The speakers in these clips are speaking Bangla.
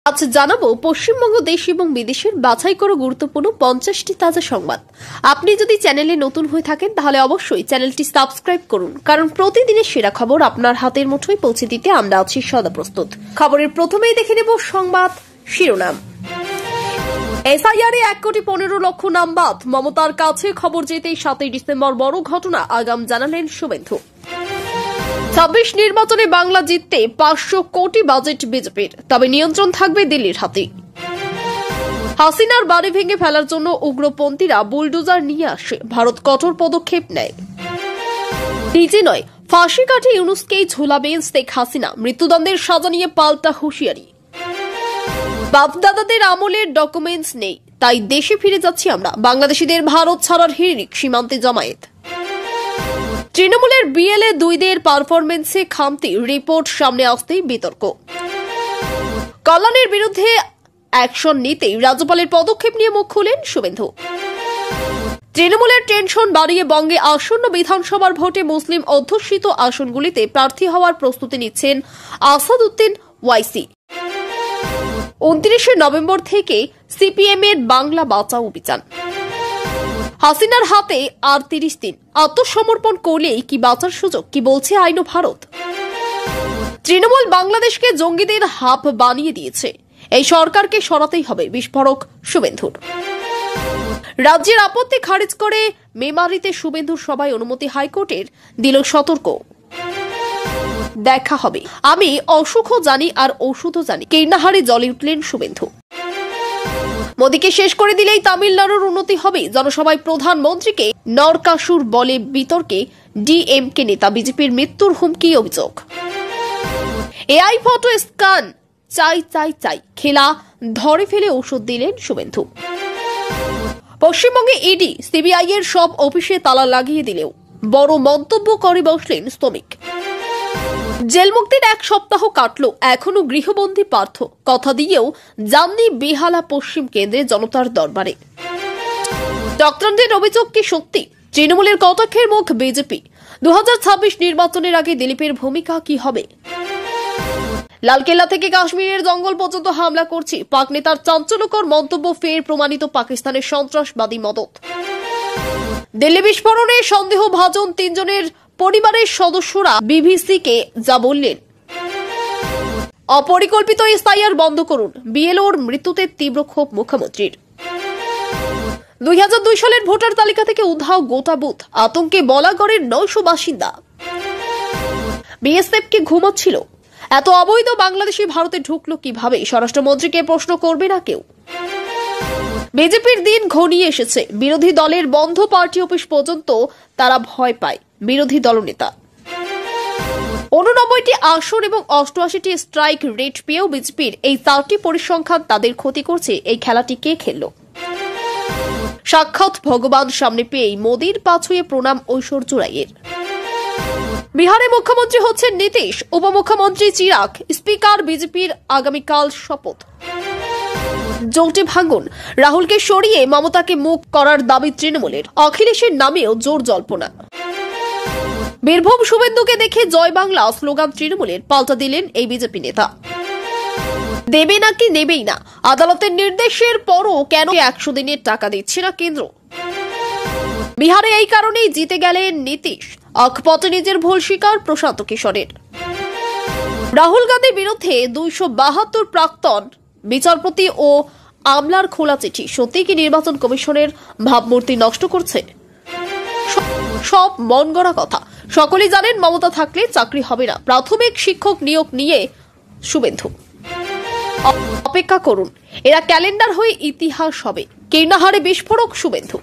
আজ জানাবো পশ্চিমবঙ্গ দেশ এবং বিদেশের বাছাই করা গুরুত্বপূর্ণ 50টি তাজা সংবাদ। আপনি যদি চ্যানেলে নতুন হয়ে থাকেন তাহলে অবশ্যই চ্যানেলটি সাবস্ক্রাইব করুন, কারণ প্রতিদিনের সেরা খবর আপনার হাতের মুঠোয় পৌঁছে দিতে আমরা আছি সদা প্রস্তুত। খবরের প্রথমেই দেখে নেব সংবাদ শিরোনাম। এসআইআরে 1,15,00,000 নাম বাদ, মমতার কাছে খবর যেতেই 7 ডিসেম্বর বড় ঘটনা আগাম জানালেন শুভেন্দু। 26 নির্বাচনে বাংলা জিততে 500 কোটি বাজেট বিজেপির, তবে নিয়ন্ত্রণ থাকবে দিল্লির হাতে। হাসিনার বাড়ি ভেঙে ফেলার জন্য উগ্রপন্থীরা বুলডোজার নিয়ে আসে, ভারত কঠোর পদক্ষেপ নেয়। নিজে নয়, ফাঁসি কাঠে ইউনুসকেই ঝোলাবেন শেখ হাসিনা, মৃত্যুদণ্ডের সাজা নিয়ে পাল্টা হুঁশিয়ারি। বাপদাদাদের আমলের ডকুমেন্টস নেই, তাই দেশে ফিরে যাচ্ছি আমরা, বাংলাদেশিদের ভারত ছাড়ার হিড়িক সীমান্তে জমায়েত। তৃণমূলের বিএলএ 2দের পারফরমেন্সে খামতি, রিপোর্ট সামনে আসতেই বিতর্ক। কল্যাণের বিরুদ্ধে অ্যাকশন নিতেই রাজ্যপালের পদক্ষেপ নিয়ে মুখ খুলেন শুভেন্দু। তৃণমূলের টেনশন বাড়িয়ে বঙ্গে আসন্ন বিধানসভার ভোটে মুসলিম অধ্যুষিত আসনগুলিতে প্রার্থী হওয়ার প্রস্তুতি নিচ্ছেন আসাদউদ্দিন ওয়াইসি। 29 নভেম্বর থেকে সিপিএম এর বাংলা বাঁচাও অভিযান। হাসিনার হাতে আর 30 দিন, আত্মসমর্পণ করলেই কি বাঁচার সুযোগ, কি বলছে আইন ও ভারত। তৃণমূল বাংলাদেশকে জঙ্গিদের হাব বানিয়ে দিয়েছে, এই সরকারকে সরাতেই হবে, বিস্ফোরক শুভেন্দুর। রাজ্যের আপত্তি খারিজ করে মেমারিতে শুভেন্দুর সভায় অনুমতি, হাইকোর্টের দিল সতর্ক। দেখা হবে, আমি অসুখও জানি আর ওষুধও জানি, কীর্ণাহারে জ্বলে উঠলেন শুভেন্দু। মোদীকে শেষ করে দিলেই তামিলনাড়ুর উন্নতি হবে, জনসভায় প্রধানমন্ত্রীকে নরকাসুর বলে বিতর্কে ডিএমকে নেতা, বিজেপির মৃত্যুর হুমকি অভিযোগ। এআই ফটো স্ক্যান চাই চাই চাই, খেলা ধরে ফেলে ওষুধ দিলেন শুভেন্দু। পশ্চিমবঙ্গে ইডি সিবিআই এর সব অফিসে তালা লাগিয়ে দিলেও বড় মন্তব্য করে বসলেন শ্রমিক। জেল মুক্তির 1 সপ্তাহ কাটল, এখনো গৃহবন্দী পার্থ, কথা দিয়েও যাননি বেহালা পশ্চিম কেন্দ্রে জনতার দরবারে। চক্রান্তের অভিযোগ কি সত্যি? তৃণমূলের কটাক্ষের মুখ বিজেপি। 2026 নির্বাচনের আগে দিলীপের ভূমিকা কি হবে? লালকেল্লা থেকে কাশ্মীরের জঙ্গল পর্যন্ত হামলা করছি, পাক নেতার চাঞ্চল্যকর মন্তব্য ফের প্রমাণিত, পাকিস্তানের সন্ত্রাসবাদী মদত। দিল্লি বিস্ফোরণে সন্দেহভাজন 3 জনের পরিবারের সদস্যরা বিবিসিকে যা বললেন। অপরিকল্পিত এসআইআর বন্ধ করুন, বিএলওর মৃত্যুতে তীব্র ক্ষোভ মুখ্যমন্ত্রীর। 2002 সালের ভোটার তালিকা থেকে উধাও গোটা বুথ, আতঙ্কে বলাগড়ের 900 বাসিন্দা। বিএসএফ কি ঘুমাচ্ছিল? এত অবৈধ বাংলাদেশি ভারতে ঢুকলো কিভাবে? স্বরাষ্ট্রমন্ত্রীকে প্রশ্ন করবে না কেউ। বিজেপির দিন ঘনিয়ে এসেছে, বিরোধী দলের বন্ধ পার্টি অফিস পর্যন্ত তারা ভয় পায়। বিরোধী দলনেতা 89টি আসন এবং 88টি স্ট্রাইক রেট পেয়েও বিজেপির এই 4টি পরিসংখ্যান তাদের ক্ষতি করছে। এই খেলাটি কে খেলল? সাক্ষাৎ ভগবান সামনে পেয়েই মোদীর পা ছুঁয়ে প্রণাম ঐশ্বর্য রায়ের। বিহারে মুখ্যমন্ত্রী হচ্ছেন নীতিশ, উপমুখ্যমন্ত্রী চিরাগ, স্পিকার বিজেপির আগামীকাল শপথ। জোটে ভাঙন, রাহুলকে সরিয়ে মমতাকে মুখ করার দাবি তৃণমূলের, অখিলেশের নামেও জোর জল্পনা। বীরভূম শুভেন্দুকে দেখে জয় বাংলা স্লোগান তৃণমূলের, পাল্টা দিলেন এই বিজেপি নেতা। দেবে নাকি নেবেই না, আদালতের নির্দেশের পরও কেন 100 দিনের টাকা দিচ্ছে না কেন্দ্র? বিহারে এই কারণেই জিতে গেলেন নীতিশ, অকপটে নিজের ভুল স্বীকার প্রশান্ত কিশোরের। রাহুল গান্ধীর বিরুদ্ধে 272 প্রাক্তন বিচারপতি ও আমলার খোলা চিঠি, সত্যি কি নির্বাচন কমিশনের ভাবমূর্তি নষ্ট করছে? সব মন গড়া কথা। সকলেই জানেন মমতা থাকলে চাকরি হবে না, প্রাথমিক শিক্ষক নিয়োগ নিয়ে শুভেন্দু। অপেক্ষা করুন, এরা ক্যালেন্ডার হয়ে ইতিহাস হবে। কীর্ণাহারে বিস্ফোরক শুভেন্দু।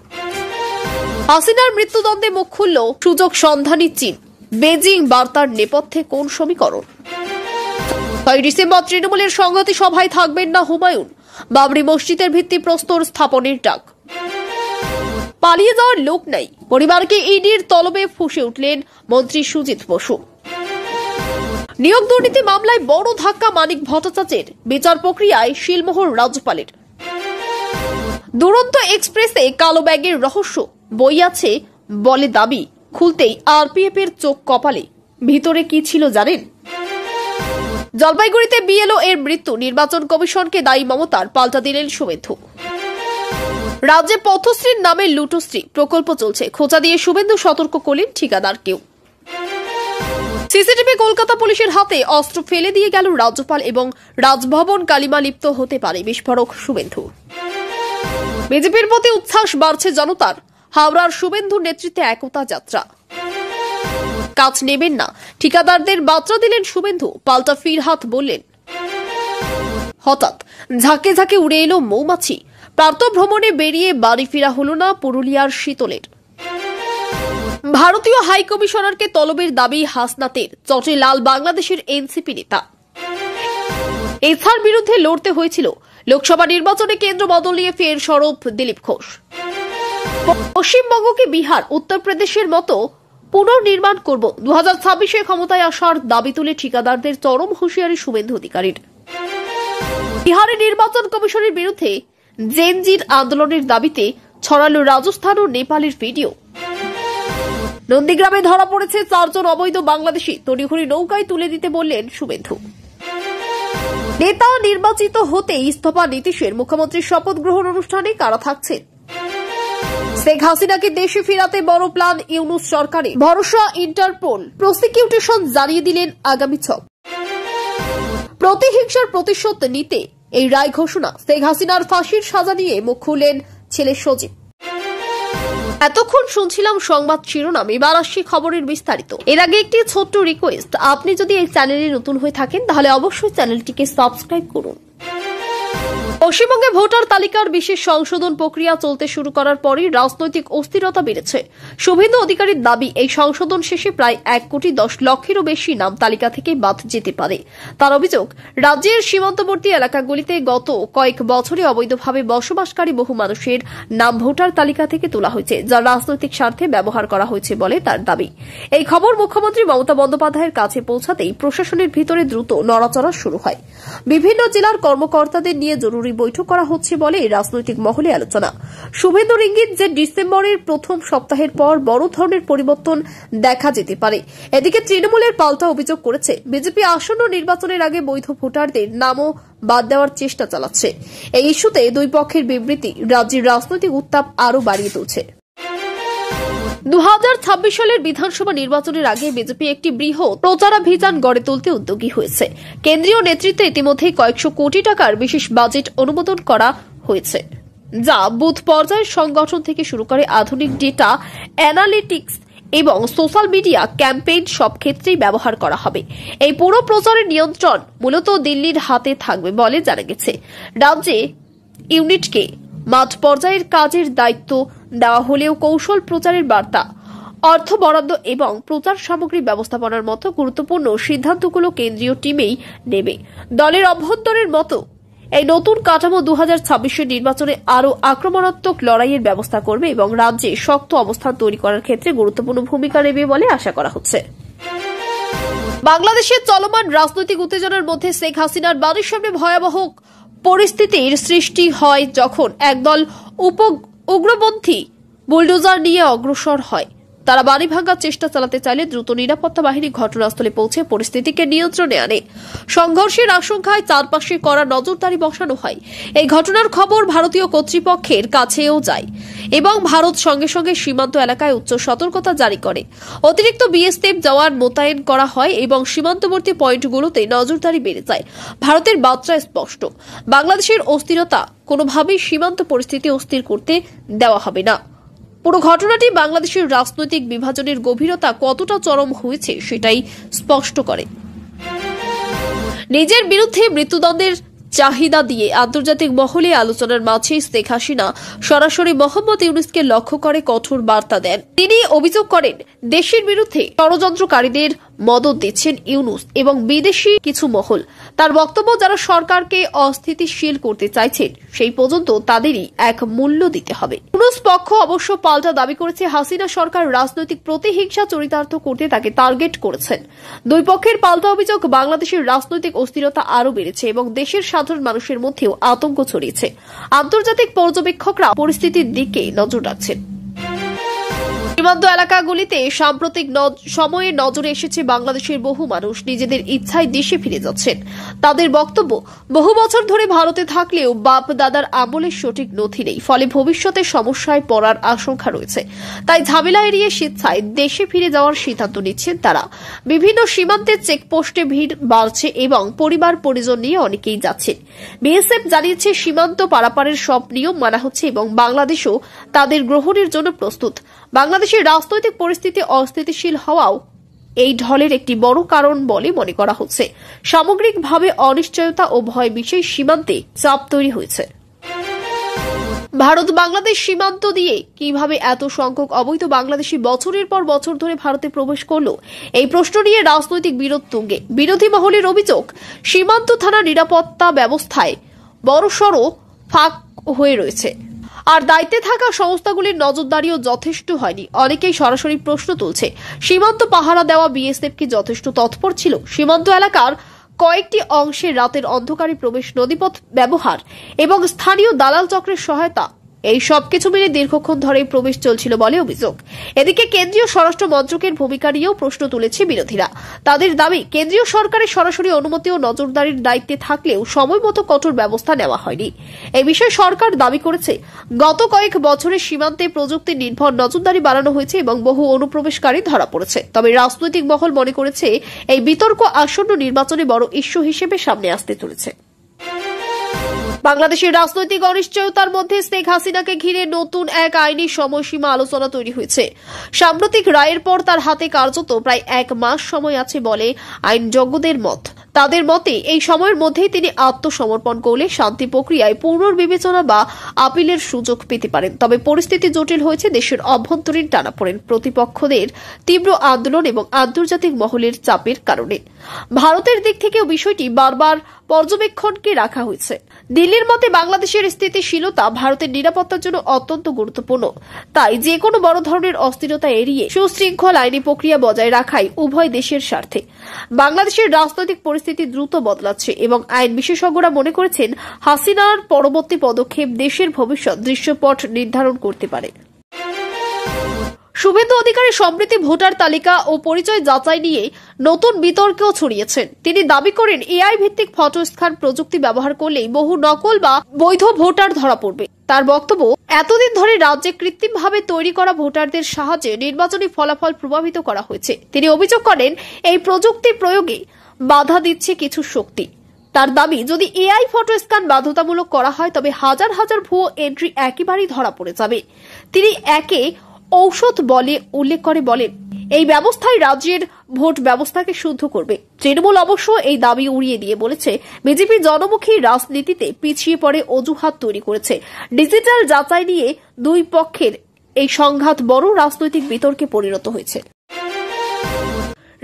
হাসিনার মৃত্যুদণ্ডে মুখ খুলল সুযোগ সন্ধানী চীন, বেজিং বার্তার নেপথ্যে কোন সমীকরণ? 6 ডিসেম্বর তৃণমূলের সংহতি সভায় থাকবেন না হুমায়ুন, বাবরি মসজিদের ভিত্তিপ্রস্তর স্থাপনের ডাক। পালিয়ে যাওয়ার লোক নাই, পরিবারকে ইডির তলবে ফুঁসে উঠলেন মন্ত্রী সুজিত বসু। নিয়োগ দুর্নীতি মামলায় বড় ধাক্কা মানিক ভট্টাচার্যের, বিচার প্রক্রিয়ায় শিলমোহর রাজ্যপালের। দুরন্ত এক্সপ্রেসে কালো ব্যাগের রহস্য বই আছে বলে দাবি, খুলতেই আরপিএফ এর চোখ কপালে। ভিতরে কি ছিল জানেন? জলপাইগুড়িতে বিএলও এর মৃত্যু, নির্বাচন কমিশনকে দায়ী মমতার, পাল্টা দিলেন শুভেন্দু। রাজ্যে পথশ্রীর নামে লুটোশ্রী প্রকল্প চলছে, খোঁচা দিয়ে শুভেন্দু সতর্ক করলেন ঠিকাদারকেও। সিসিটিভি, কলকাতা পুলিশের হাতে অস্ত্র ফেলে দিয়ে গেল রাজ্যপাল এবং রাজভবন কালিমা লিপ্ত হতে পারে, বিস্ফোরক শুভেন্দু। বিজেপির প্রতি উচ্ছ্বাস বাড়ছে জনতার, হাওড়ার শুভেন্দুর নেতৃত্বে একতা যাত্রা। কাজ নেবেন না, ঠিকাদারদের বার্তা দিলেন শুভেন্দু, পাল্টা ফিরহাত বললেন। হঠাৎ ঝাঁকে ঝাঁকে উড়ে এলো মৌমাছি, প্রাতঃ ভ্রমণে বেরিয়ে বাড়ি ফেরা হল না পুরুলিয়ার শীতলের। ভারতীয় হাই কমিশনারকে তলবের দাবি হাসনাতের, চটে লাল বাংলাদেশের এনসিপি নেতা। এছাড়ার বিরুদ্ধে লড়তে হয়েছিল, লোকসভা নির্বাচনে কেন্দ্র বদল নিয়ে ফের সরব দিলীপ ঘোষ। পশ্চিমবঙ্গকে বিহার, উত্তরপ্রদেশের মতো পুনর্নির্মাণ করব, 2026-এ ক্ষমতায় আসার দাবি তুলে ঠিকাদারদের চরম হুঁশিয়ারি শুভেন্দু অধিকারীর। বিহারে নির্বাচন কমিশনের বিরুদ্ধে জেনজির আন্দোলনের দাবিতে ছড়ালো রাজস্থান ও নেপালের ভিডিও। নন্দীগ্রামে ধরা পড়েছে 4 জন অবৈধ বাংলাদেশি, তড়িঘড়ি নৌকায় তুলে দিতে বললেন শুভেন্দু। নেতা নির্বাচিত হতে ইস্তফা নীতিশের, মুখ্যমন্ত্রীর শপথ গ্রহণ অনুষ্ঠানে কারা থাকছেন? শেখ হাসিনাকে দেশে ফেরাতে বড় প্ল্যান ইউনূস সরকারে, ভরসা ইন্টারপোল, প্রসিকিউশন জানিয়ে দিলেন আগামী ছক। প্রতিহিংসার প্রতিশোধ নিতে এই রায় ঘোষণা, শেখ হাসিনার ফাঁসির সাজা নিয়ে মুখ খুললেন ছেলে সজীব। এতক্ষণ শুনছিলাম সংবাদ শিরোনাম, এবার আসছি খবরের বিস্তারিত। এর আগে একটি ছোট্ট রিকোয়েস্ট, আপনি যদি এই চ্যানেলে নতুন হয়ে থাকেন তাহলে অবশ্যই চ্যানেলটিকে সাবস্ক্রাইব করুন। পশ্চিমবঙ্গে ভোটার তালিকার বিশেষ সংশোধন প্রক্রিয়া চলতে শুরু করার পরই রাজনৈতিক অস্থিরতা বেড়েছে। শুভেন্দু অধিকারীর দাবি, এই সংশোধন শেষে প্রায় 1,10,00,000-এরও বেশি নাম তালিকা থেকে বাদ যেতে পারে। তার অভিযোগ, রাজ্যের সীমান্তবর্তী এলাকাগুলিতে গত কয়েক বছরে অবৈধভাবে বসবাসকারী বহু মানুষের নাম ভোটার তালিকা থেকে তোলা হয়েছে, যা রাজনৈতিক স্বার্থে ব্যবহার করা হয়েছে বলে তার দাবি। এই খবর মুখ্যমন্ত্রী মমতা বন্দ্যোপাধ্যায়ের কাছে পৌঁছাতেই প্রশাসনের ভিতরে দ্রুত নড়াচড়া শুরু হয়। বিভিন্ন জেলার কর্মকর্তাদের নিয়ে জরুরি বৈঠক করা হচ্ছে বলে রাজনৈতিক মহলে আলোচনা। শুভেন্দুর ইঙ্গিত যে ডিসেম্বরের প্রথম সপ্তাহের পর বড় ধরনের পরিবর্তন দেখা যেতে পারে। এদিকে তৃণমূলের পাল্টা অভিযোগ করেছে, বিজেপি আসন্ন নির্বাচনের আগে বৈধ ভোটারদের নামও বাদ দেওয়ার চেষ্টা চালাচ্ছে। এই ইস্যুতে দুই পক্ষের বিবৃতি রাজ্যের রাজনৈতিক উত্তাপ আরও বাড়িয়ে তুলছে। 2026 সালের বিধানসভা নির্বাচনের আগে বিজেপি একটি বৃহৎ প্রচারাভিযান গড়ে তুলতে উদ্যোগী হয়েছে। কেন্দ্রীয় নেতৃত্বে ইতিমধ্যে কয়েকশো কোটি টাকার বিশেষ বাজেট অনুমোদন করা হয়েছে, যা বুথ পর্যায়ের সংগঠন থেকে শুরু করে আধুনিক ডেটা অ্যানালিটিক্স এবং সোশ্যাল মিডিয়া ক্যাম্পেইন সব ক্ষেত্রেই ব্যবহার করা হবে। এই পুরো প্রচারের নিয়ন্ত্রণ মূলত দিল্লির হাতে থাকবে বলে জানা গেছে। রাজ্যে ইউনিটকে মাঠ পর্যায়ের কাজের দায়িত্ব দেওয়া হলেও কৌশল প্রচারের বার্তা, অর্থ বরাদ্দ এবং প্রচার সামগ্রী ব্যবস্থাপনার মতো গুরুত্বপূর্ণ সিদ্ধান্তগুলো কেন্দ্রীয় টিমেই নেবে। দলের অভ্যন্তরের মতো এই নতুন কাঠামো 2026-এর নির্বাচনে আরও আক্রমণাত্মক লড়াইয়ের ব্যবস্থা করবে এবং রাজ্যে শক্ত অবস্থান তৈরি করার ক্ষেত্রে গুরুত্বপূর্ণ ভূমিকা নেবে বলে আশা করা হচ্ছে। বাংলাদেশের চলমান রাজনৈতিক উত্তেজনার মধ্যে শেখ হাসিনার বাড়ির সামনে ভয়াবহ পরিস্থিতির সৃষ্টি হয় যখন একদল উগ্রপন্থী বুলডোজার নিয়ে অগ্রসর হয়। তারা বাড়ি ভাঙার চেষ্টা চালাতে চাইলে দ্রুত নিরাপত্তা বাহিনী ঘটনাস্থলে পৌঁছে পরিস্থিতিকে নিয়ন্ত্রণে আনে। সংঘর্ষের আশঙ্কায় চারপাশে কড়া নজরদারি বসানো হয়। এই ঘটনার খবর ভারতীয় কর্তৃপক্ষের কাছেও যায় এবং ভারত সঙ্গে সঙ্গে সীমান্ত এলাকায় উচ্চ সতর্কতা জারি করে। অতিরিক্ত বিএসএফ জওয়ান মোতায়েন করা হয় এবং সীমান্তবর্তী পয়েন্টগুলোতে নজরদারি বেড়ে যায়। ভারতের বার্তা স্পষ্ট, বাংলাদেশের অস্থিরতা কোনোভাবেই সীমান্ত পরিস্থিতি অস্থির করতে দেওয়া হবে না। পুরো ঘটনাটি বাংলাদেশের রাজনৈতিক বিভাজনের গভীরতা কতটা চরম হয়েছে সেটাই স্পষ্ট করে। নিজের বিরুদ্ধে মৃত্যুদণ্ডের চাহিদা দিয়ে আন্তর্জাতিক মহলে আলোচনার মাঝে শেখ হাসিনা সরাসরি মোহাম্মদ ইউনূসকে লক্ষ্য করে কঠোর বার্তা দেন। তিনি অভিযোগ করেন, দেশের বিরুদ্ধে ষড়যন্ত্রকারীদের মদত দিচ্ছেন ইউনূস এবং বিদেশি কিছু মহল। তার বক্তব্য, যারা সরকারকে অস্থিতিশীল করতে চাইছেন সেই পর্যন্ত তাদেরই এক মূল্য দিতে হবে। ইউনূস পক্ষ অবশ্য পাল্টা দাবি করেছে, হাসিনা সরকার রাজনৈতিক প্রতিহিংসা চরিতার্থ করতে তাকে টার্গেট করেছেন। দুই পক্ষের পাল্টা অভিযোগ, বাংলাদেশের রাজনৈতিক অস্থিরতা আরও বেড়েছে এবং দেশের সাধারণ মানুষের মধ্যেও আতঙ্ক ছড়িয়েছে। আন্তর্জাতিক পর্যবেক্ষকরা পরিস্থিতির দিকে নজর রাখছেন। সীমান্ত এলাকাগুলিতে সাম্প্রতিক সময়ে নজরে এসেছে বাংলাদেশের বহু মানুষ নিজেদের ইচ্ছায় দেশে ফিরে যাচ্ছেন। তাদের বক্তব্য, বহু বছর ধরে ভারতে থাকলেও বাপ দাদার আমলের সঠিক নথি নেই, ফলে ভবিষ্যতে সমস্যায় পড়ার আশঙ্কা রয়েছে। তাই ঝামেলা এড়িয়ে স্বেচ্ছায় দেশে ফিরে যাওয়ার সিদ্ধান্ত নিচ্ছেন তারা। বিভিন্ন সীমান্তের চেকপোস্টে ভিড় বাড়ছে এবং পরিবার পরিজন নিয়ে অনেকেই যাচ্ছেন। বিএসএফ জানিয়েছে সীমান্ত পারাপারের সব নিয়ম মানা হচ্ছে এবং বাংলাদেশও তাদের গ্রহণের জন্য প্রস্তুত। বাংলাদেশের রাজনৈতিক পরিস্থিতি অস্থিতিশীল হওয়াও এই ঢলের একটি বড় কারণ বলে মনে করা হচ্ছে। সামগ্রিকভাবে অনিশ্চয়তা ও ভয় বিষয়ে সীমান্তে চাপ তৈরি হয়েছে। ভারত বাংলাদেশ সীমান্ত দিয়ে কিভাবে এত সংখ্যক অবৈধ বাংলাদেশি বছরের পর বছর ধরে ভারতে প্রবেশ করল, এই প্রশ্ন নিয়ে রাজনৈতিক বিরোধ তুঙ্গে। বিরোধী মহলের অভিযোগ, সীমান্ত থানা নিরাপত্তা ব্যবস্থায় বড়সড় ফাঁক হয়ে রয়েছে, আর দায়িত্বে থাকা সংস্থাগুলির নজরদারিও যথেষ্ট হয়নি। অনেকেই সরাসরি প্রশ্ন তুলছে, সীমান্ত পাহারা দেওয়া বিএসএফ কি যথেষ্ট তৎপর ছিল? সীমান্ত এলাকার কয়েকটি অংশে রাতের অন্ধকারে প্রবেশ, নদীপথ ব্যবহার এবং স্থানীয় দালাল চক্রের সহায়তা, এই সবকিছু মিলে দীর্ঘক্ষণ ধরে প্রবেশ চলছিল বলে অভিযোগ। এদিকে কেন্দ্রীয় স্বরাষ্ট্র মন্ত্রকের ভূমিকা নিয়েও প্রশ্ন তুলেছে বিরোধীরা। তাদের দাবি, কেন্দ্রীয় সরকারের সরাসরি অনুমতি ও নজরদারির দায়িত্বে থাকলেও সময় মতো কঠোর ব্যবস্থা নেওয়া হয়নি। এই বিষয়ে সরকার দাবি করেছে, গত কয়েক বছরে সীমান্তে প্রযুক্তি নির্ভর নজরদারি বাড়ানো হয়েছে এবং বহু অনুপ্রবেশকারী ধরা পড়েছে। তবে রাজনৈতিক মহল মনে করেছে এই বিতর্ক আসন্ন নির্বাচনে বড় ইস্যু হিসেবে সামনে আসতে চলেছে। বাংলাদেশের রাজনৈতিক অনিশ্চয়তার মধ্যে শেখ হাসিনাকে ঘিরে নতুন এক আইনি সময়সীমা আলোচনা তৈরি হয়েছে। সাম্প্রতিক রায়ের পর তার হাতে কার্যত প্রায় 1 মাস সময় আছে বলে আইনজ্ঞদের মত। তাদের মতে এই সময়ের মধ্যেই তিনি আত্মসমর্পণ করলে শান্তি প্রক্রিয়ায় পুনর্বিবেচনা বা আপিলের সুযোগ পেতে পারেন। তবে পরিস্থিতি জটিল হয়েছে দেশের অভ্যন্তরীণ টানাপোড়েন, প্রতিপক্ষদের তীব্র আন্দোলন এবং আন্তর্জাতিক মহলের চাপের কারণে। ভারতের দিক থেকেও বিষয়টি বারবার পর্যবেক্ষণকে রাখা হয়েছে। দিল্লির মতে বাংলাদেশের স্থিতিশীলতা ভারতের নিরাপত্তার জন্য অত্যন্ত গুরুত্বপূর্ণ। তাই যে কোনো বড় ধরনের অস্থিরতা এড়িয়ে সুশৃঙ্খল আইনি প্রক্রিয়া বজায় রাখাই উভয় দেশের স্বার্থে। বাংলাদেশের রাজনৈতিক পরিস্থিতি দ্রুত বদলাচ্ছে এবং আইন বিশেষজ্ঞরা মনে করেছেন হাসিনার পরবর্তী পদক্ষেপ দেশের ভবিষ্যৎ দৃশ্যপট নির্ধারণ করতে পারে। শুভেন্দু অধিকারী সম্প্রতি ভোটার তালিকা ও পরিচয় যাচাই নিয়ে নতুন বিতর্কেও ছড়িয়েছেন। তিনি দাবি করেন, এআই ভিত্তিক ফটো স্ক্যান প্রযুক্তি ব্যবহার করলেই বহু নকল বা বৈধ ভোটার ধরা পড়বে। তার বক্তব্য, এতদিন ধরে রাজ্যে কৃত্রিমভাবে তৈরি করা ভোটারদের সাহায্যে নির্বাচনী ফলাফল প্রভাবিত করা হয়েছে। তিনি অভিযোগ করেন, এই প্রযুক্তি প্রয়োগে বাধা দিচ্ছে কিছু শক্তি। তার দাবি, যদি এআই ফটো স্ক্যান বাধ্যতামূলক করা হয় তবে হাজার হাজার ভুয়ো এন্ট্রি একেবারেই ধরা পড়ে যাবে। তিনি একে ঔষধ বলে উল্লেখ করে বলেন, এই ব্যবস্থায় রাজ্যের ভোট ব্যবস্থাকে শুদ্ধ করবে। তৃণমূল অবশ্য এই দাবি উড়িয়ে দিয়ে বলেছে, বিজেপি জনমুখী রাজনীতিতে পিছিয়ে পড়ে অজুহাত তৈরি করেছে। ডিজিটাল যাচাই নিয়ে দুই পক্ষের এই সংঘাত বড় রাজনৈতিক বিতর্কে পরিণত হয়েছে।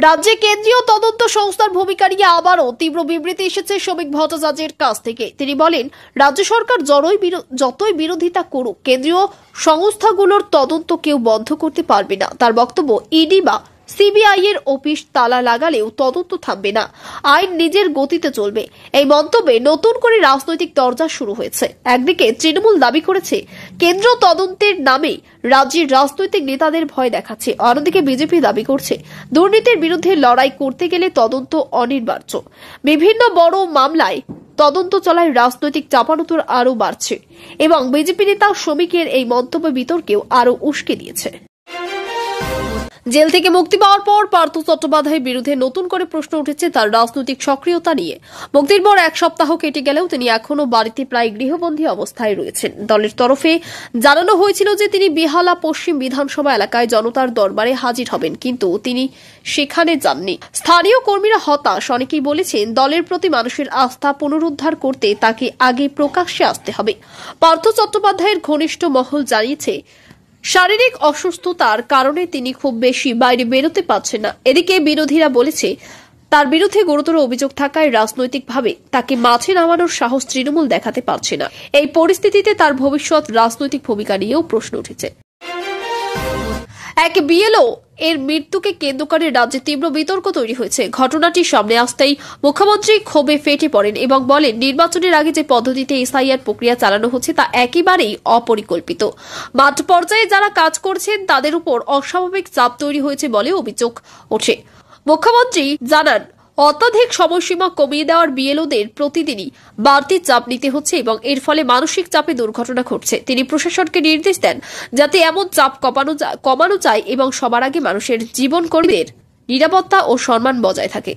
রাজ্যে কেন্দ্রীয় তদন্ত সংস্থার ভূমিকা নিয়ে আবারও তীব্র বিবৃতি এসেছে শ্রমিক ভট্টাচার্যের কাছ থেকে। তিনি বলেন, রাজ্য সরকার যতই বিরোধিতা করুক, কেন্দ্রীয় সংস্থাগুলোর তদন্ত কেউ বন্ধ করতে পারবে না। তার বক্তব্য, ইডি বা সিবিআই এর অফিস তালা লাগালেও তদন্ত থামবে না, আইন নিজের গতিতে চলবে। এই মন্তব্যে নতুন করে রাজনৈতিক তরজা শুরু হয়েছে। একদিকে তৃণমূল দাবি করেছে কেন্দ্র তদন্তের নামে রাজ্যের রাজনৈতিক নেতাদের ভয় দেখাচ্ছে, অন্যদিকে বিজেপি দাবি করছে দুর্নীতির বিরুদ্ধে লড়াই করতে গেলে তদন্ত অনিবার্য। বিভিন্ন বড় মামলায় তদন্ত চলায় রাজনৈতিক চাপানোতর আরও বাড়ছে এবং বিজেপি নেতা শ্রমিকের এই মন্তব্য বিতর্কেও আরও উস্কে দিয়েছে। জেল থেকে মুক্তি পাওয়ার পর পার্থ চট্টোপাধ্যায়ের বিরুদ্ধে নতুন করে প্রশ্ন উঠেছে তার রাজনৈতিক সক্রিয়তা নিয়ে। মুক্তির পর 1 সপ্তাহ কেটে গেলেও তিনি এখনো বাড়িতে প্রায় গৃহবন্দী অবস্থায় রয়েছেন। দলের তরফে জানানো হয়েছিল যে তিনি বেহালা পশ্চিম বিধানসভা এলাকায় জনতার দরবারে হাজির হবেন, কিন্তু তিনি সেখানে যাননি। স্থানীয় কর্মীরা হতাশ। অনেকেই বলেছেন, দলের প্রতি মানুষের আস্থা পুনরুদ্ধার করতে তাকে আগে প্রকাশ্যে আসতে হবে। পার্থ চট্টোপাধ্যায়ের ঘনিষ্ঠ মহল জানিয়েছে, শারীরিক অসুস্থতার কারণে তিনি খুব বেশি বাইরে বেরোতে পারছেন না। এদিকে বিরোধীরা বলেছে, তার বিরুদ্ধে গুরুতর অভিযোগ থাকায় রাজনৈতিকভাবে তাকে মাঠে নামানোর সাহস তৃণমূল দেখাতে পারছে না। এই পরিস্থিতিতে তার ভবিষ্যৎ রাজনৈতিক ভূমিকা নিয়েও প্রশ্ন উঠেছে। এক বিএলও এর মৃত্যুকে কেন্দ্র করে রাজ্যে তীব্র বিতর্ক তৈরি হয়েছে। ঘটনাটি সামনে আসতেই মুখ্যমন্ত্রী ক্ষোভে ফেটে পড়েন এবং বলেন, নির্বাচনের আগে যে পদ্ধতিতে এসআইআর প্রক্রিয়া চালানো হচ্ছে তা একেবারেই অপরিকল্পিত। মাঠ পর্যায়ে যারা কাজ করছেন তাদের উপর অস্বাভাবিক চাপ তৈরি হয়েছে বলে অভিযোগ ওঠে। মুখ্যমন্ত্রী জানান, অত্যাধিক সময়সীমা কমিয়ে দেওয়ার বিএলওদের প্রতিদিনই বাড়তি চাপ নিতে হচ্ছে এবং এর ফলে মানসিক চাপে দুর্ঘটনা ঘটছে। তিনি প্রশাসনকে নির্দেশ দেন যাতে এমন চাপ কমানো যায় এবং সবার আগে মানুষের জীবনকর্মীদের নিরাপত্তা ও সম্মান বজায় থাকে।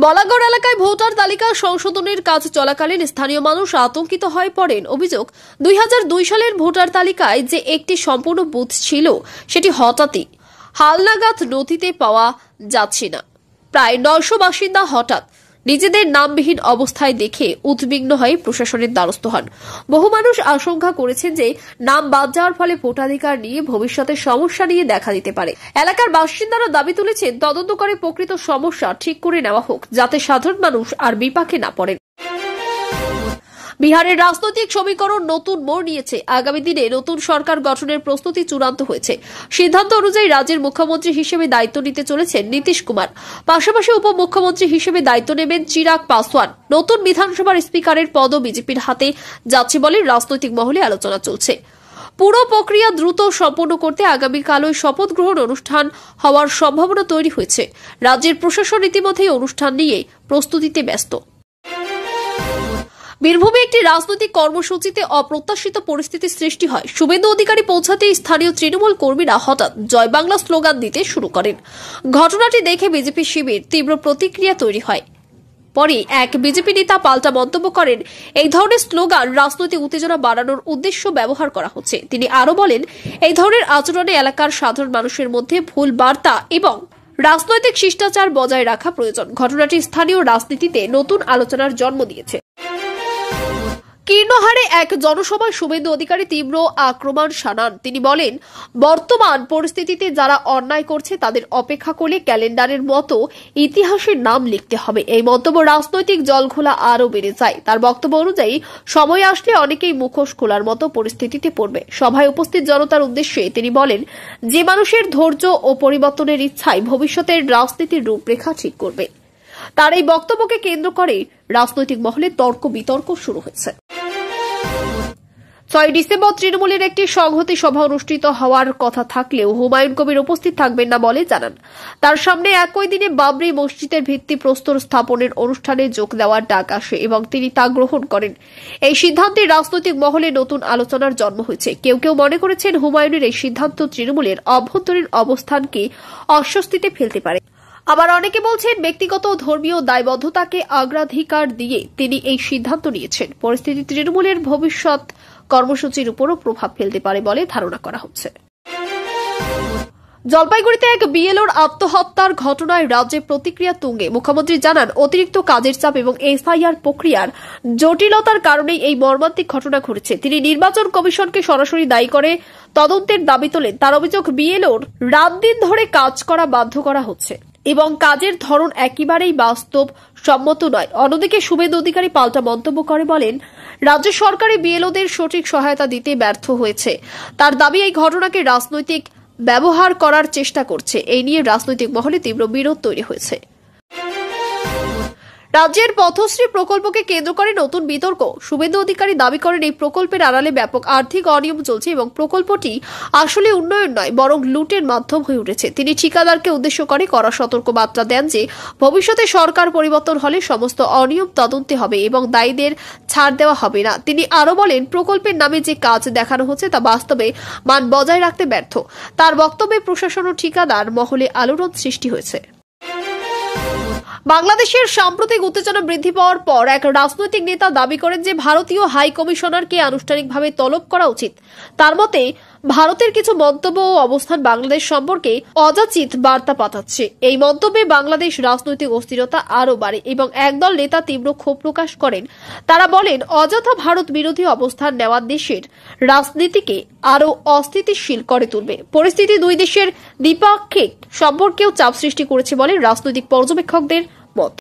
বলাগড় এলাকায় ভোটার তালিকা সংশোধনের কাজ চলাকালীন স্থানীয় মানুষ আতঙ্কিত হয়ে পড়েন। অভিযোগ, 2002 সালের ভোটার তালিকায় যে একটি সম্পূর্ণ বুথ ছিল সেটি হঠাৎই হালনাগাদ নথিতে পাওয়া যাচ্ছে না। প্রায় 900 বাসিন্দা হঠাৎ নিজেদের নামবিহীন অবস্থায় দেখে উদ্বিগ্ন হয়ে প্রশাসনের দ্বারস্থ হন। বহু মানুষ আশঙ্কা করেছেন যে নাম বাদ যাওয়ার ফলে ভোটাধিকার নিয়ে ভবিষ্যতে সমস্যা নিয়ে দেখা দিতে পারে। এলাকার বাসিন্দারা দাবি তুলেছেন, তদন্ত করে প্রকৃত সমস্যা ঠিক করে নেওয়া হোক যাতে সাধারণ মানুষ আর বিপাকে না পড়েন। বিহারের রাজনৈতিক সমীকরণ নতুন মোড় নিয়েছে। আগামী দিনে নতুন সরকার গঠনের প্রস্তুতি চূড়ান্ত হয়েছে। সিদ্ধান্ত অনুযায়ী রাজ্যের মুখ্যমন্ত্রী হিসেবে দায়িত্ব নিতে চলেছেন নীতিশ কুমার। পাশাপাশি উপমুখ্যমন্ত্রী হিসেবে দায়িত্ব নেবেন চিরাগ পাসওয়ান। নতুন বিধানসভার স্পিকারের পদও বিজেপির হাতে যাচ্ছে বলে রাজনৈতিক মহলে আলোচনা চলছে। পুরো প্রক্রিয়া দ্রুত সম্পন্ন করতে আগামীকালই শপথ গ্রহণ অনুষ্ঠান হওয়ার সম্ভাবনা তৈরি হয়েছে। রাজ্যের প্রশাসন ইতিমধ্যেই অনুষ্ঠান নিয়ে প্রস্তুতিতে ব্যস্ত। বীরভূমে একটি রাজনৈতিক কর্মসূচিতে অপ্রত্যাশিত পরিস্থিতির সৃষ্টি হয়। শুভেন্দু অধিকারী পৌঁছাতেই স্থানীয় তৃণমূল কর্মীরা হঠাৎ জয় বাংলা স্লোগান দিতে শুরু করেন। ঘটনাটি দেখে বিজেপি শিবির তীব্র প্রতিক্রিয়া তৈরি হয়। পরে এক বিজেপি নেতা পাল্টা মন্তব্য করেন, এই ধরনের স্লোগান রাজনৈতিক উত্তেজনা বাড়ানোর উদ্দেশ্য ব্যবহার করা হচ্ছে। তিনি আরও বলেন, এই ধরনের আচরণে এলাকার সাধারণ মানুষের মধ্যে ভুল বার্তা এবং রাজনৈতিক শিষ্টাচার বজায় রাখা প্রয়োজন। ঘটনাটি স্থানীয় রাজনীতিতে নতুন আলোচনার জন্ম দিয়েছে। কীর্ণহারে এক জনসভায় শুভেন্দু অধিকারী তীব্র আক্রমণ শানান। তিনি বলেন, বর্তমান পরিস্থিতিতে যারা অন্যায় করছে তাদের অপেক্ষা করলে ক্যালেন্ডারের মতো ইতিহাসের নাম লিখতে হবে। এই মন্তব্য রাজনৈতিক জলঘোলা আরও বেড়ে যায়। তার বক্তব্য অনুযায়ী সময় আসলে অনেকেই মুখোশ খোলার মতো পরিস্থিতিতে পড়বে। সভায় উপস্থিত জনতার উদ্দেশ্যে তিনি বলেন, যে মানুষের ধৈর্য ও পরিবর্তনের ইচ্ছায় ভবিষ্যতের রাজনীতির রূপরেখা ঠিক করবে। তার এই বক্তব্যকে কেন্দ্র করে রাজনৈতিক মহলে তর্ক বিতর্ক শুরু হয়েছে। 6 ডিসেম্বর তৃণমূলের একটি সংহতি সভা অনুষ্ঠিত হওয়ার কথা থাকলেও হুমায়ুন কবির উপস্থিত থাকবেন না বলে জানান। তার সামনে একই দিনে বাবরি মসজিদের ভিত্তিপ্রস্তর স্থাপনের অনুষ্ঠানে যোগ দেওয়ার ডাক আসে এবং তিনি তা গ্রহণ করেন। এই সিদ্ধান্তে রাজনৈতিক মহলে নতুন আলোচনার জন্ম হয়েছে। কেউ কেউ মনে করেছেন হুমায়ুনের এই সিদ্ধান্ত তৃণমূলের অভ্যন্তরীণ অবস্থানকে অস্বস্তিতে ফেলতে পারে। আবার অনেকে বলছেন, ব্যক্তিগত ও ধর্মীয় দায়বদ্ধতাকে অগ্রাধিকার দিয়ে তিনি এই সিদ্ধান্ত নিয়েছেন। পরিস্থিতি তৃণমূলের ভবিষ্যৎ কর্মসূচির উপরও প্রভাব ফেলতে পারে বলে ধারণা করা হচ্ছে। জলপাইগুড়িতে এক বিএলওর আত্মহত্যার ঘটনায় রাজ্যে প্রতিক্রিয়া তুঙ্গে। মুখ্যমন্ত্রী জানান, অতিরিক্ত কাজের চাপ এবং এসআইআর প্রক্রিয়ার জটিলতার কারণেই এই মর্মান্তিক ঘটনা ঘটেছে। তিনি নির্বাচন কমিশনকে সরাসরি দায়ী করে তদন্তের দাবি তোলেন। তার অভিযোগ, বিএলওর রাত দিন ধরে কাজ করা বাধ্য করা হচ্ছে এবং কাজের ধরন একেবারেই বাস্তব সম্মত নয়। অন্যদিকে শুভেন্দু অধিকারী পাল্টা মন্তব্য করে বলেন, রাজ্য সরকারি বিএলওদের সঠিক সহায়তা দিতে ব্যর্থ হয়েছে। তার দাবি, এই ঘটনাকে রাজনৈতিক ব্যবহার করার চেষ্টা করছে। এই নিয়ে রাজনৈতিক মহলে তীব্র বিরোধ তৈরি হয়েছে। রাজ্যের পথশ্রী প্রকল্পকে কেন্দ্র করে নতুন বিতর্ক। শুভেন্দু অধিকারী দাবি করেন, এই প্রকল্পের আড়ালে ব্যাপক আর্থিক অনিয়ম চলছে এবং প্রকল্পটি আসলে উন্নয়ন নয় বরং লুটের মাধ্যম হয়ে উঠেছে। তিনি ঠিকাদারকে উদ্দেশ্য করে কড়া সতর্ক বার্তা দেন যে ভবিষ্যতে সরকার পরিবর্তন হলে সমস্ত অনিয়ম তদন্তে হবে এবং দায়ীদের ছাড় দেওয়া হবে না। তিনি আরও বলেন, প্রকল্পের নামে যে কাজ দেখানো হচ্ছে তা বাস্তবে মান বজায় রাখতে ব্যর্থ। তার বক্তব্যে প্রশাসন ও ঠিকাদার মহলে আলোড়ন সৃষ্টি হয়েছে। বাংলাদেশের সাম্প্রতিক উত্তেজনা বৃদ্ধি পাওয়ার পর এক রাজনৈতিক নেতা দাবি করেন যে ভারতীয় হাই কমিশনারকে আনুষ্ঠানিকভাবে তলব করা উচিত। তার মতে, ভারতের কিছু মন্তব্য ও অবস্থান বাংলাদেশ সম্পর্কে অযাচিত বার্তা পাঠাচ্ছে। এই মন্তব্যে বাংলাদেশ রাজনৈতিক অস্থিরতা আরও বাড়ে এবং একদল নেতা তীব্র ক্ষোভ প্রকাশ করেন। তারা বলেন, অযথা ভারত বিরোধী অবস্থান নেওয়া দেশের রাজনীতিকে আরও অস্থিতিশীল করে তুলবে। পরিস্থিতি দুই দেশের দ্বিপাক্ষিক সম্পর্কেও চাপ সৃষ্টি করেছে বলে রাজনৈতিক পর্যবেক্ষকদের মত।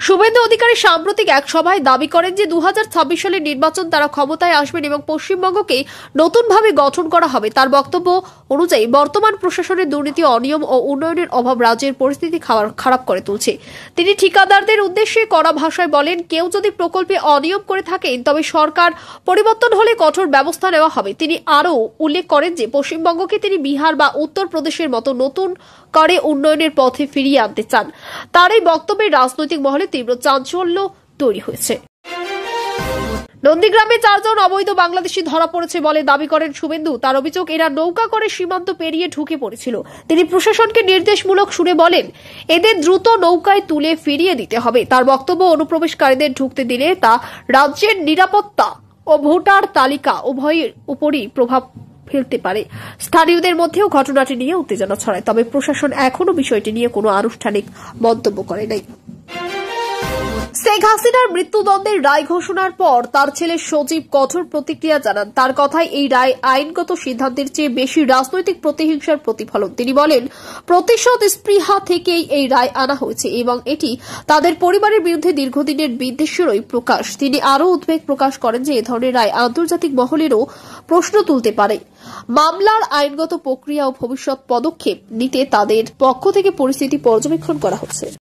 শুভেন্দু অধিকারী সাম্প্রতিক এক সভায় দাবি করেন যে 2026 সালের নির্বাচন তারা ক্ষমতায় আসবেন এবং পশ্চিমবঙ্গকে নতুনভাবে গঠন করা হবে। তার বক্তব্য অনুযায়ী বর্তমান প্রশাসনের দুর্নীতি, অনিয়ম ও উন্নয়নের অভাব রাজ্যের পরিস্থিতি খারাপ করে তুলছে। তিনি ঠিকাদারদের উদ্দেশ্যে কড়া ভাষায় বলেন, কেউ যদি প্রকল্পে অনিয়ম করে থাকেন তবে সরকার পরিবর্তন হলে কঠোর ব্যবস্থা নেওয়া হবে। তিনি আরও উল্লেখ করেন যে পশ্চিমবঙ্গকে তিনি বিহার বা উত্তরপ্রদেশের মতো নতুন করে উন্নয়নের পথে ফিরিয়ে আনতে চান। তার এই বক্তব্যে রাজনৈতিক মহলে তীব্র চাঞ্চল্য তৈরি হয়েছে। নন্দীগ্রামে 4 জন অবৈধ বাংলাদেশি ধরা পড়েছে বলে দাবি করেন শুভেন্দু। তার অভিযোগ, এরা নৌকা করে সীমান্ত পেরিয়ে ঢুকে পড়েছিল। তিনি প্রশাসনকে নির্দেশমূলক সুরে বলেন, এদের দ্রুত নৌকায় তুলে ফিরিয়ে দিতে হবে। তার বক্তব্য, অনুপ্রবেশকারীদের ঢুকতে দিলে তা রাজ্যের নিরাপত্তা ও ভোটার তালিকা উভয়ের উপরই প্রভাব ফেলতে পারে। স্থানীয়দের মধ্যেও ঘটনাটি নিয়ে উত্তেজনা ছড়ায়, তবে প্রশাসন এখনো বিষয়টি নিয়ে কোনো আনুষ্ঠানিক মন্তব্য করে নাই। শেখ হাসিনার মৃত্যুদণ্ডের রায় ঘোষণার পর তার ছেলে সজীব কঠোর প্রতিক্রিয়া জানান। তার কথায়, এই রায় আইনগত সিদ্ধান্তের চেয়ে বেশি রাজনৈতিক প্রতিহিংসার প্রতিফলন। তিনি বলেন, প্রতিশোধ স্পৃহা থেকেই এই রায় আনা হয়েছে এবং এটি তাদের পরিবারের বিরুদ্ধে দীর্ঘদিনের বিদ্বেষেরই প্রকাশ। তিনি আরও উদ্বেগ প্রকাশ করেন যে এ ধরনের রায় আন্তর্জাতিক মহলেরও প্রশ্ন তুলতে পারে। মামলার আইনগত প্রক্রিয়া ও ভবিষ্যৎ পদক্ষেপ নিতে তাদের পক্ষ থেকে পরিস্থিতি পর্যবেক্ষণ করা হচ্ছে।